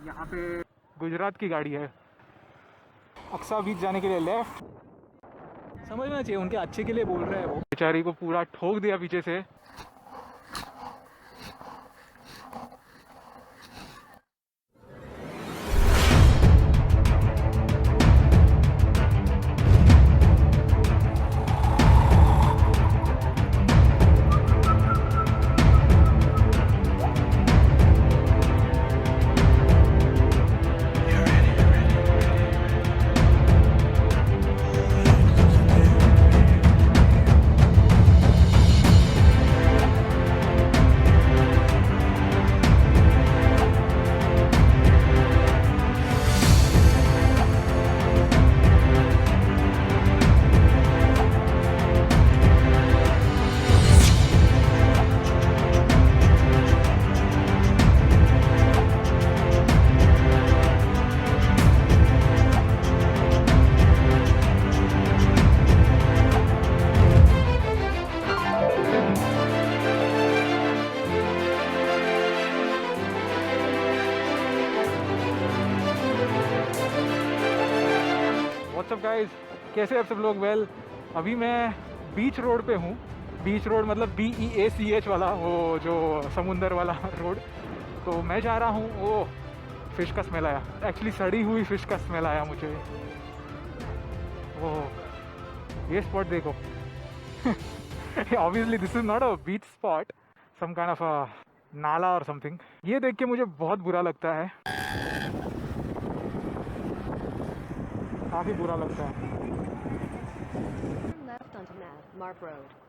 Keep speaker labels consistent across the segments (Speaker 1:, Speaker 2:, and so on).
Speaker 1: यहाँ पे गुजरात की गाड़ी है। अक्सा बीच जाने के लिए लेफ्ट। समझना चाहिए, उनके अच्छे के लिए बोल रहे हैं वो। बेचारी को पूरा ठोक दिया पीछे से। व्हाट्सअप गाइस, कैसे आप सब लोग? वेल, अभी मैं बीच रोड पे हूँ। बीच रोड मतलब BEACH वाला, वो जो समुंदर वाला रोड। तो मैं जा रहा हूँ। वो फिश का स्मेल आया, एक्चुअली सड़ी हुई फिश का स्मेल आया मुझे। ओह, ये स्पॉट देखो। Obviously this is not a beach spot, some kind of a नाला और समथिंग। ये देख के मुझे बहुत बुरा लगता है, काफ़ी बुरा लगता है।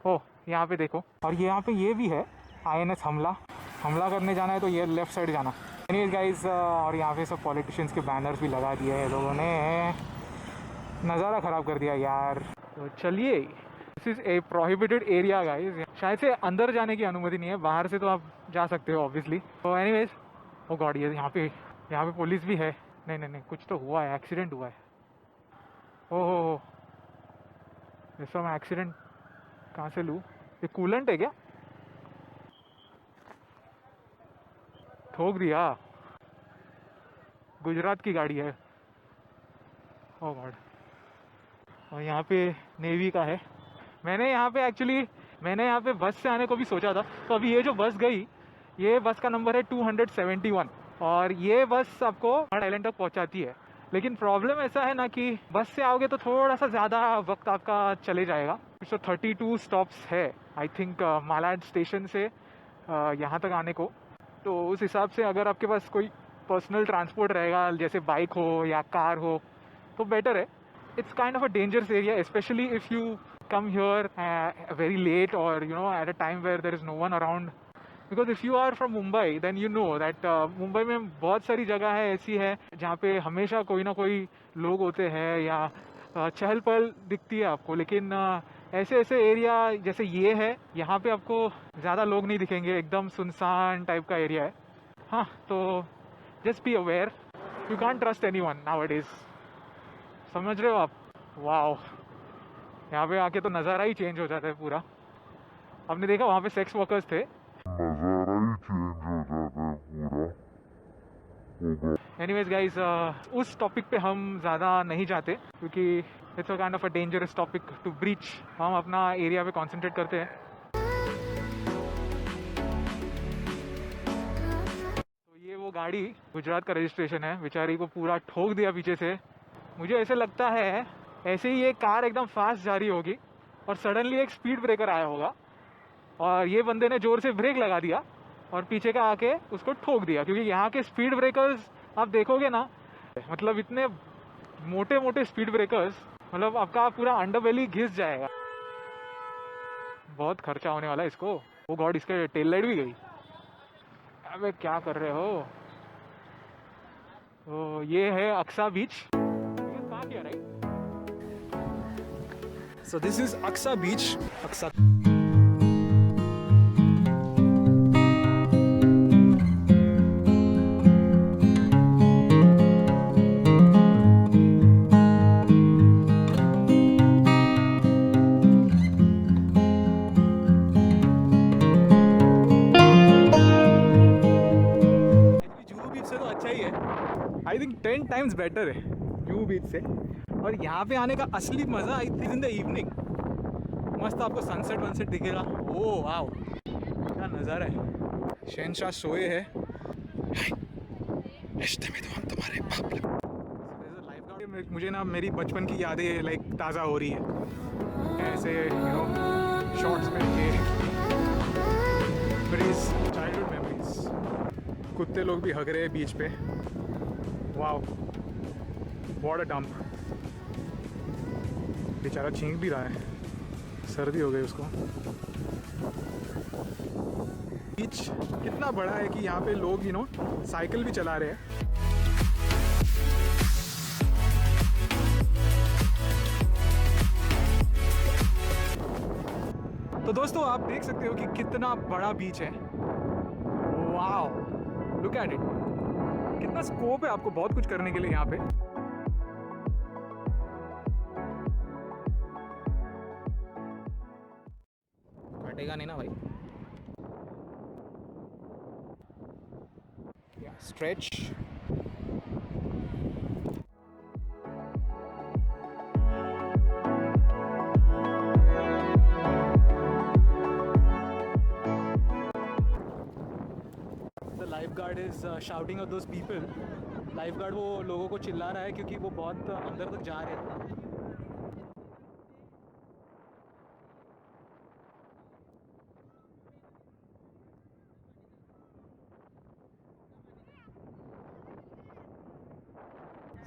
Speaker 1: ओह, यहाँ पे देखो। और यहाँ पे ये भी है, INS हमला करने जाना है तो ये लेफ्ट साइड जाना। एनीवेज गाइस, और यहाँ पे सब पॉलिटिशियंस के बैनर्स भी लगा दिए हैं लोगों ने। नज़ारा ख़राब कर दिया यार। तो चलिए, this is a prohibited area guys. शायद से अंदर जाने की अनुमति नहीं है, बाहर से तो आप जा सकते हो ऑब्वियसली। तो एनीवेज, ओ गॉड, ये यहाँ पे पुलिस भी है। नहीं नहीं नहीं, कुछ तो हुआ है, एक्सीडेंट हुआ है। ओहो, ऐसा मैं एक्सीडेंट कहाँ से लूँ? ये कूलेंट है क्या? ठोक दिया। गुजरात की गाड़ी है। ओह गॉड। और यहाँ पे नेवी का है। मैंने यहाँ पे बस से आने को भी सोचा था। तो अभी ये जो बस गई, ये बस का नंबर है 271। और ये बस आपको आइलैंड तक पहुँचाती है। लेकिन प्रॉब्लम ऐसा है ना कि बस से आओगे तो थोड़ा सा ज़्यादा वक्त आपका चले जाएगा। 32 स्टॉप्स है आई थिंक मालाड स्टेशन से यहाँ तक आने को। तो उस हिसाब से अगर आपके पास कोई पर्सनल ट्रांसपोर्ट रहेगा, जैसे बाइक हो या कार हो, तो बेटर है। It's kind of a dangerous area, specially if you come here very late, or at a time where there is no one around. Because if you are from Mumbai, then you know that Mumbai में बहुत सारी जगह है ऐसी है जहाँ पे हमेशा कोई ना कोई लोग होते हैं या चहल पहल दिखती है आपको। लेकिन ऐसे एरिया जैसे ये है, यहाँ पे आपको ज़्यादा लोग नहीं दिखेंगे, एकदम सुनसान टाइप का एरिया है। हाँ, तो just be aware, you can't trust anyone nowadays. समझ रहे हो आप? वाओ, यहाँ पे आके तो नज़ारा ही चेंज हो जाता है पूरा। आपने देखा वहाँ पे सेक्स वर्कर्स थे। एनीवेज गाइस, उस टॉपिक पे हम ज़्यादा नहीं जाते क्योंकि it's a kind of a dangerous topic to breach. हम अपना एरिया पे कंसंट्रेट करते हैं। तो ये वो गाड़ी गुजरात का रजिस्ट्रेशन है, बेचारी को पूरा ठोक दिया पीछे से। मुझे ऐसे लगता है ऐसे ही ये कार एकदम फास्ट जा रही होगी और सडनली एक स्पीड ब्रेकर आया होगा और ये बंदे ने ज़ोर से ब्रेक लगा दिया और पीछे का आके उसको ठोक दिया। क्योंकि यहाँ के स्पीड ब्रेकर्स आप देखोगे ना, मतलब इतने मोटे मोटे स्पीड ब्रेकर्स, मतलब आपका पूरा अंडरबेली घिस जाएगा। बहुत खर्चा होने वाला है इसको। वो गॉड, इसके टेल लाइट भी गई। अबे क्या कर रहे हो? तो ये है अक्सा बीच। कहाँ किया right? So this is Aksa Beach. Aksa. Juhu beach से तो अच्छा ही है, आई थिंक 10 टाइम्स बेटर है जूहू बीच से। और यहाँ पे आने का असली मज़ा I think in the evening. मस्त आपको सनसेट वनसेट दिखेगा। ओह वाह, क्या नज़ारा है। शहनशाह सोए है, रिश्ते में तो हम तुम्हारे बाप। मुझे ना मेरी बचपन की यादें लाइक ताज़ा हो रही है ऐसे शॉर्ट्स में के मेमोरीज, चाइल्डहुड मेमोरीज। कुत्ते लोग भी हग रहे हैं बीच पे। Wow, what a dump. बेचारा छींक भी रहा है, सर्दी हो गई उसको। बीच कितना बड़ा है कि यहाँ पे लोग साइकिल भी चला रहे हैं। तो दोस्तों आप देख सकते हो कि कितना बड़ा बीच है। वाओ, लुक एट इट, कितना स्कोप है आपको बहुत कुछ करने के लिए यहाँ पे। कटेगा नहीं ना भाई। Stretch. Lifeguard is shouting of those people. Lifeguard वो लोगों को चिल्ला रहा है क्योंकि वो बहुत अंदर तक जा रहे हैं।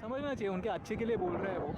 Speaker 1: समझना चाहिए, उनके अच्छे के लिए बोल रहे हैं वो।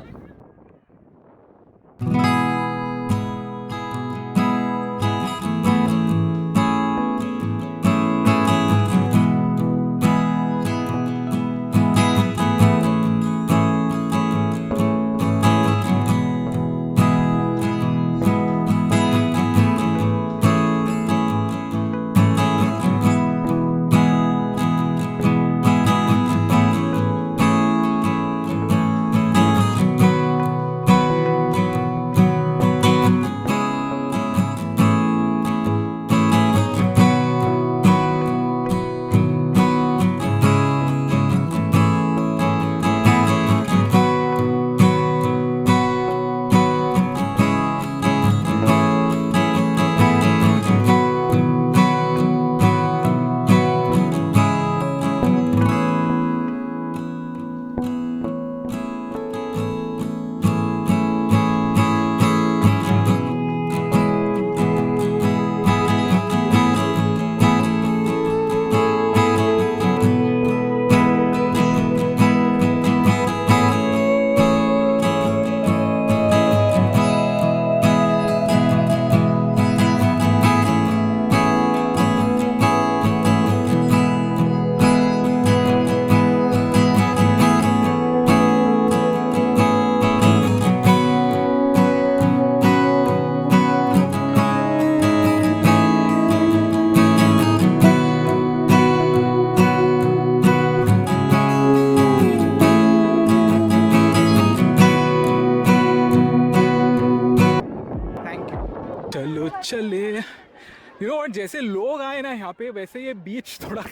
Speaker 1: चले और जैसे लोग आए ना यहाँ पे वैसे ये बीच थोड़ा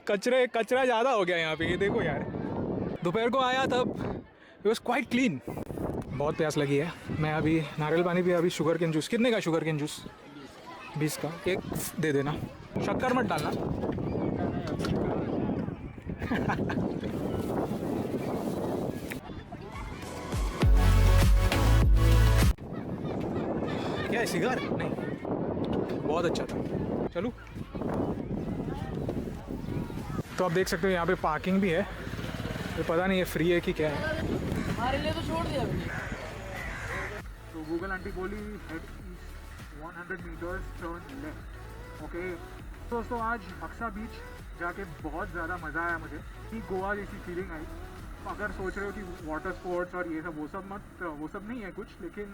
Speaker 1: कचरा ज़्यादा हो गया यहाँ पे। ये देखो यार, दोपहर को आया तब इट वॉज क्वाइट क्लीन। बहुत प्यास लगी है। मैं अभी नारियल पानी भी, अभी शुगर केन जूस। कितने का शुगर केन जूस? 20 का एक दे देना, शक्कर मत डालना। क्या है, सिगार? नहीं, बहुत अच्छा था। चलो, तो आप देख सकते हो यहाँ पे पार्किंग भी है। ये पता नहीं है फ्री है कि क्या है।
Speaker 2: हमारे लिए तो छोड़ दिया।
Speaker 1: तो गूगल आंटी बोली हेड ईस्ट 100 मीटर्स टर्न लेफ्ट। ओके दोस्तों, आज बक्सा बीच जाके बहुत ज़्यादा मज़ा आया मुझे, कि गोवा जैसी फीलिंग आई। अगर सोच रहे हो कि वाटर स्पोर्ट्स और ये सब वो सब नहीं है कुछ, लेकिन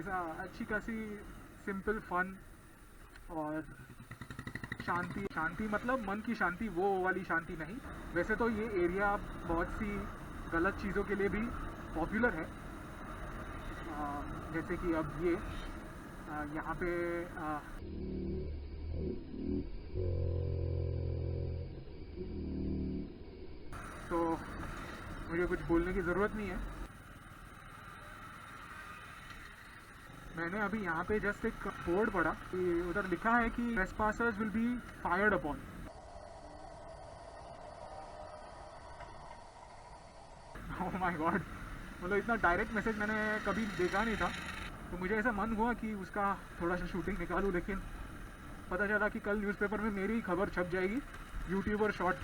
Speaker 1: ऐसा अच्छी खासी सिंपल फन और शांति मतलब मन की शांति, वो वाली शांति नहीं। वैसे तो ये एरिया बहुत सी गलत चीज़ों के लिए भी पॉपुलर है, जैसे कि अब ये यहाँ पे मुझे कुछ बोलने की ज़रूरत नहीं है। मैंने अभी यहाँ पे जस्ट एक बोर्ड पढ़ा कि उधर लिखा है कि trespassers will be fired upon. Oh my god, मतलब इतना डायरेक्ट मैसेज मैंने कभी देखा नहीं था, तो मुझे ऐसा मन हुआ कि उसका थोड़ा सा शूटिंग निकालूं, लेकिन पता चला कि कल न्यूज़पेपर में मेरी खबर छप जाएगी, यूट्यूबर शॉट।